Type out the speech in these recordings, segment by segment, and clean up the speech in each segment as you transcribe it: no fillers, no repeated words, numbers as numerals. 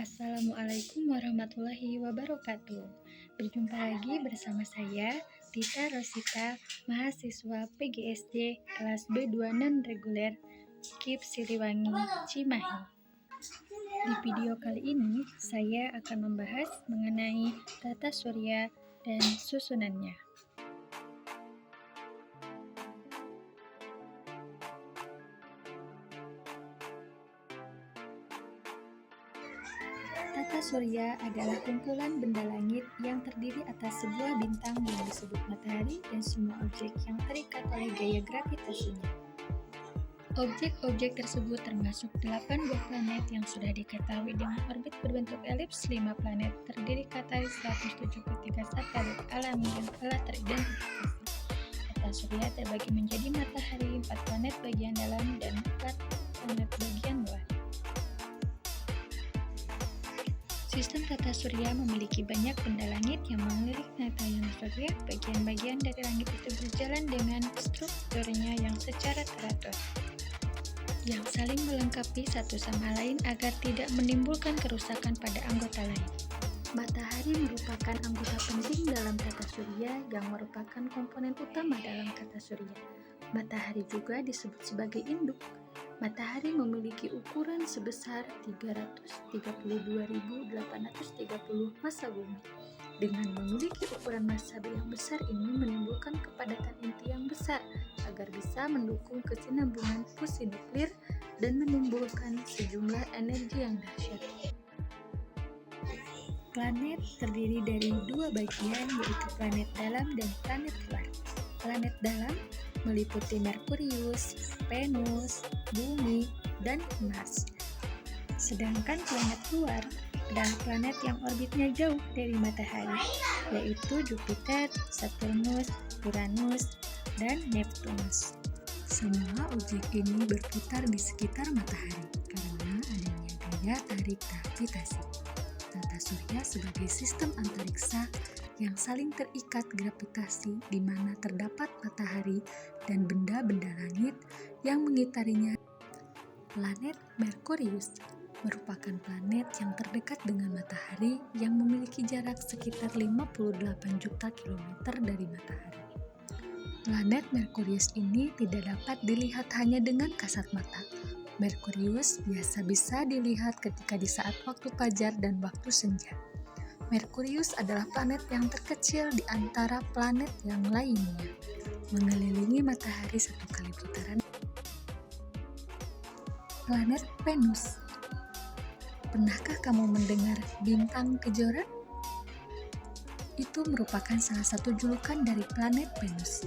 Assalamualaikum warahmatullahi wabarakatuh. Berjumpa lagi bersama saya, Tita Rosita, mahasiswa PGSD kelas B2 non-reguler KIP Siliwangi, Cimahi. Di video kali ini, saya akan membahas mengenai tata surya dan susunannya. Tata surya adalah kumpulan benda langit yang terdiri atas sebuah bintang yang disebut matahari dan semua objek yang terikat oleh gaya gravitasinya. Objek-objek tersebut termasuk 8 buah planet yang sudah diketahui dengan orbit berbentuk elips, 5 planet terdiri atas 173 satelit alami yang telah teridentifikasi. Tata surya terbagi menjadi matahari, 4 planet bagian dalam, dan 4 planet bagian luar. Sistem tata surya memiliki banyak benda langit yang mengelilingi tatanan surya. Bagian-bagian dari langit itu berjalan dengan strukturnya yang secara teratur, yang saling melengkapi satu sama lain agar tidak menimbulkan kerusakan pada anggota lain. Matahari merupakan anggota penting dalam tata surya yang merupakan komponen utama dalam tata surya. Matahari juga disebut sebagai induk. Matahari memiliki ukuran sebesar 332.830 massa bumi. Dengan memiliki ukuran massa yang besar ini menimbulkan kepadatan inti yang besar agar bisa mendukung kesinambungan fusi nuklir dan menimbulkan sejumlah energi yang dahsyat. Planet terdiri dari dua bagian, yaitu planet dalam dan planet luar. Planet dalam meliputi Merkurius, Venus, Bumi, dan Mars. Sedangkan planet luar adalah planet yang orbitnya jauh dari matahari, yaitu Jupiter, Saturnus, Uranus, dan Neptunus. Semua objek ini berputar di sekitar matahari karena adanya gaya tarik gravitasi. Tata surya sebagai sistem antariksa yang saling terikat gravitasi di mana terdapat matahari dan benda-benda langit yang mengitarinya. Planet Merkurius merupakan planet yang terdekat dengan matahari yang memiliki jarak sekitar 58 juta kilometer dari matahari. Planet Merkurius ini tidak dapat dilihat hanya dengan kasat mata. Merkurius biasa bisa dilihat ketika di saat waktu fajar dan waktu senja. Merkurius adalah planet yang terkecil di antara planet yang lainnya, mengelilingi matahari satu kali putaran. Planet Venus. Pernahkah kamu mendengar bintang kejora? Itu merupakan salah satu julukan dari planet Venus.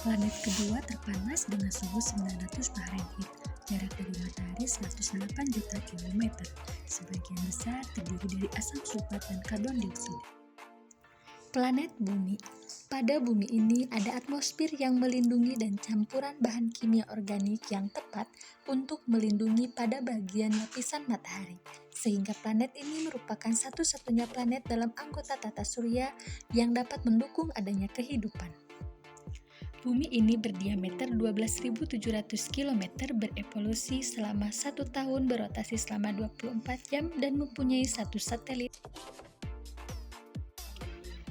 Planet kedua terpanas dengan suhu 900 Fahrenheit. Jarak dari matahari 108 juta kilometer. Sebagian besar terdiri dari asam sulfat dan karbon dioksida. Planet Bumi. Pada bumi ini ada atmosfer yang melindungi dan campuran bahan kimia organik yang tepat untuk melindungi pada bagian lapisan matahari. Sehingga planet ini merupakan satu-satunya planet dalam anggota tata surya yang dapat mendukung adanya kehidupan. Bumi ini berdiameter 12.700 km, berevolusi selama 1 tahun, berotasi selama 24 jam, dan mempunyai satu satelit.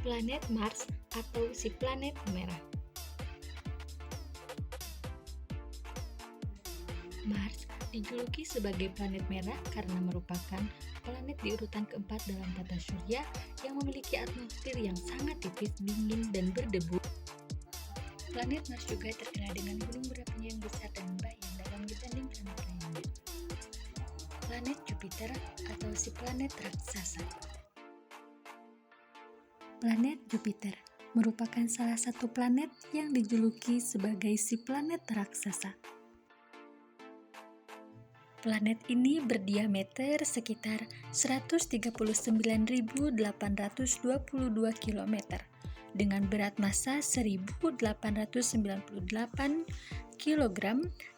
Planet Mars atau si planet merah. Mars dijuluki sebagai planet merah karena merupakan planet di urutan keempat dalam tata surya yang memiliki atmosfer yang sangat tipis, dingin, dan berdebu. Planet Mars juga terkenal dengan gunung berapinya yang besar dan banyak dalam dibanding planet lainnya. Planet Jupiter atau si planet raksasa. Planet Jupiter merupakan salah satu planet yang dijuluki sebagai si planet raksasa. Planet ini berdiameter sekitar 139.822 km dengan berat massa 1.898 kg,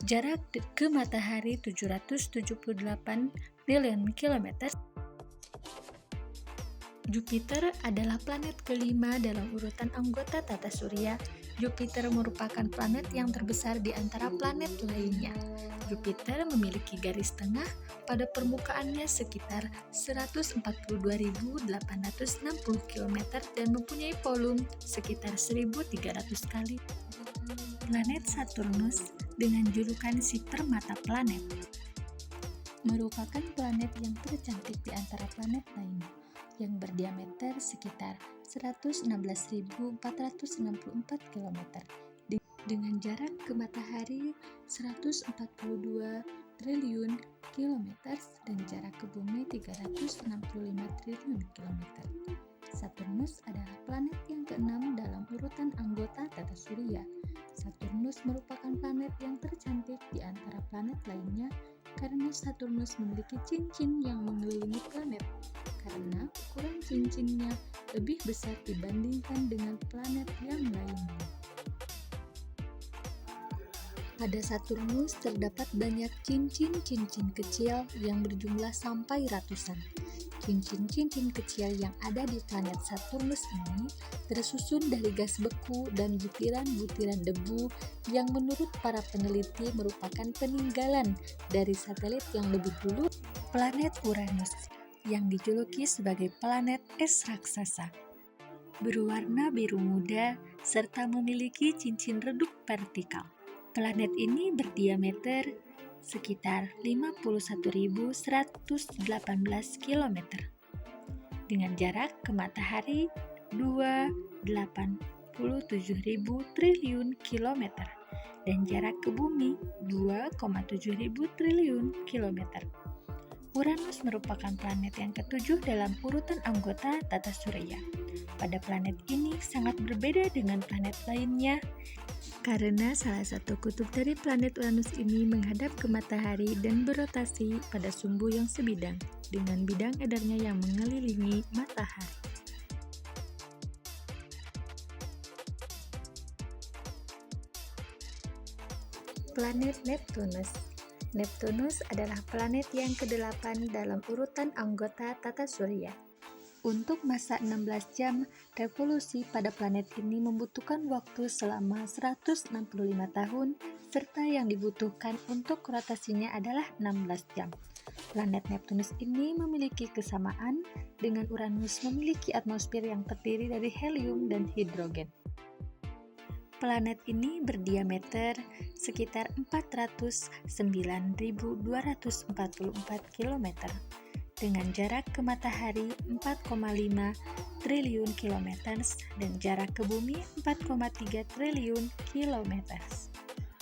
jarak ke matahari 778 miliar kilometer. Jupiter adalah planet kelima dalam urutan anggota tata surya. Jupiter merupakan planet yang terbesar di antara planet lainnya. Jupiter memiliki garis tengah pada permukaannya sekitar 142.860 km dan mempunyai volume sekitar 1.300 kali planet Saturnus dengan julukan si permata planet. Merupakan planet yang tercantik di antara planet lainnya, yang berdiameter sekitar 116.464 km dengan jarak ke matahari 142 triliun km dan jarak ke bumi 365 triliun km. Saturnus adalah planet yang keenam dalam urutan anggota tata surya. Saturnus merupakan planet yang tercantik di antara planet lainnya karena Saturnus memiliki cincin yang mengelilingi planet, karena ukuran cincinnya lebih besar dibandingkan dengan planet yang lainnya. Pada Saturnus terdapat banyak cincin-cincin kecil yang berjumlah sampai ratusan. Cincin-cincin kecil yang ada di planet Saturnus ini tersusun dari gas beku dan butiran-butiran debu yang menurut para peneliti merupakan peninggalan dari satelit yang lebih dulu, planet Uranus, yang dijuluki sebagai planet es raksasa. Berwarna biru muda serta memiliki cincin redup vertikal. Planet ini berdiameter sekitar 51.118 km dengan jarak ke matahari 287.000 triliun km dan jarak ke bumi 2,7 triliun km. Uranus merupakan planet yang ketujuh dalam urutan anggota tata surya. Pada planet ini sangat berbeda dengan planet lainnya karena salah satu kutub dari planet Uranus ini menghadap ke matahari dan berotasi pada sumbu yang sebidang dengan bidang edarnya yang mengelilingi matahari. Planet Neptunus. Neptunus adalah planet yang ke-8 dalam urutan anggota tata surya. Untuk masa 16 jam, revolusi pada planet ini membutuhkan waktu selama 165 tahun, serta yang dibutuhkan untuk rotasinya adalah 16 jam. Planet Neptunus ini memiliki kesamaan dengan Uranus, memiliki atmosfer yang terdiri dari helium dan hidrogen. Planet ini berdiameter sekitar 409.244 km dengan jarak ke matahari 4,5 triliun km dan jarak ke bumi 4,3 triliun km.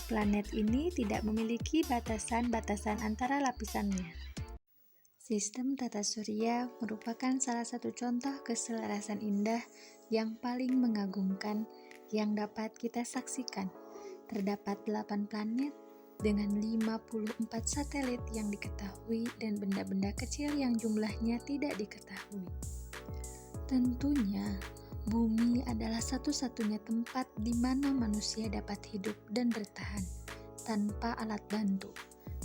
Planet ini tidak memiliki batasan-batasan antara lapisannya. Sistem tata surya merupakan salah satu contoh keselarasan indah yang paling mengagumkan yang dapat kita saksikan. Terdapat 8 planet dengan 54 satelit yang diketahui dan benda-benda kecil yang jumlahnya tidak diketahui. Tentunya, bumi adalah satu-satunya tempat di mana manusia dapat hidup dan bertahan tanpa alat bantu,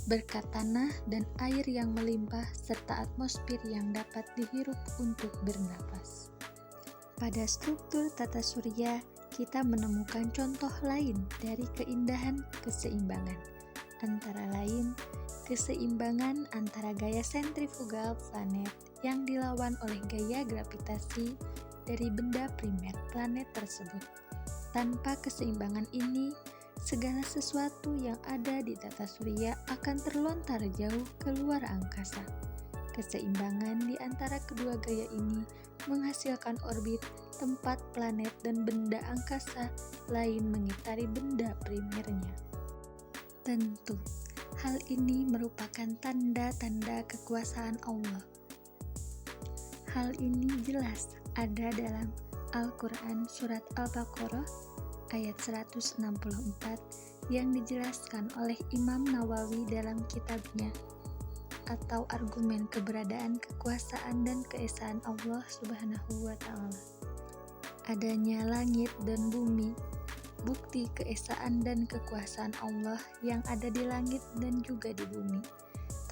berkat tanah dan air yang melimpah serta atmosfer yang dapat dihirup untuk bernapas. Pada struktur tata surya, kita menemukan contoh lain dari keindahan keseimbangan, antara lain keseimbangan antara gaya sentrifugal planet yang dilawan oleh gaya gravitasi dari benda primer planet tersebut. Tanpa keseimbangan ini, segala sesuatu yang ada di tata surya akan terlontar jauh keluar angkasa. Keseimbangan di antara kedua gaya ini menghasilkan orbit tempat planet dan benda angkasa lain mengitari benda primernya. Tentu, hal ini merupakan tanda-tanda kekuasaan Allah. Hal ini jelas ada dalam Al-Quran Surat Al-Baqarah ayat 164 yang dijelaskan oleh Imam Nawawi dalam kitabnya atau argumen keberadaan kekuasaan dan keesaan Allah Subhanahu wa Ta'ala. Adanya langit dan bumi, bukti keesaan dan kekuasaan Allah yang ada di langit dan juga di bumi.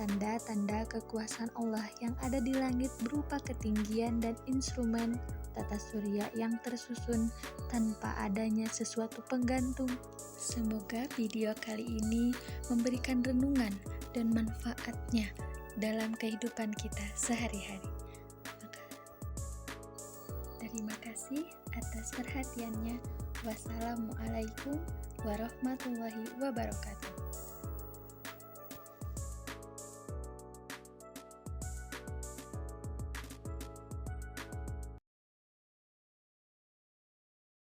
tanda-tanda kekuasaan Allah yang ada di langit berupa ketinggian dan instrumen tata surya yang tersusun tanpa adanya sesuatu penggantung. Semoga video kali ini memberikan renungan dan manfaatnya dalam kehidupan kita sehari-hari. Terima kasih atas perhatiannya. Wassalamualaikum warahmatullahi wabarakatuh.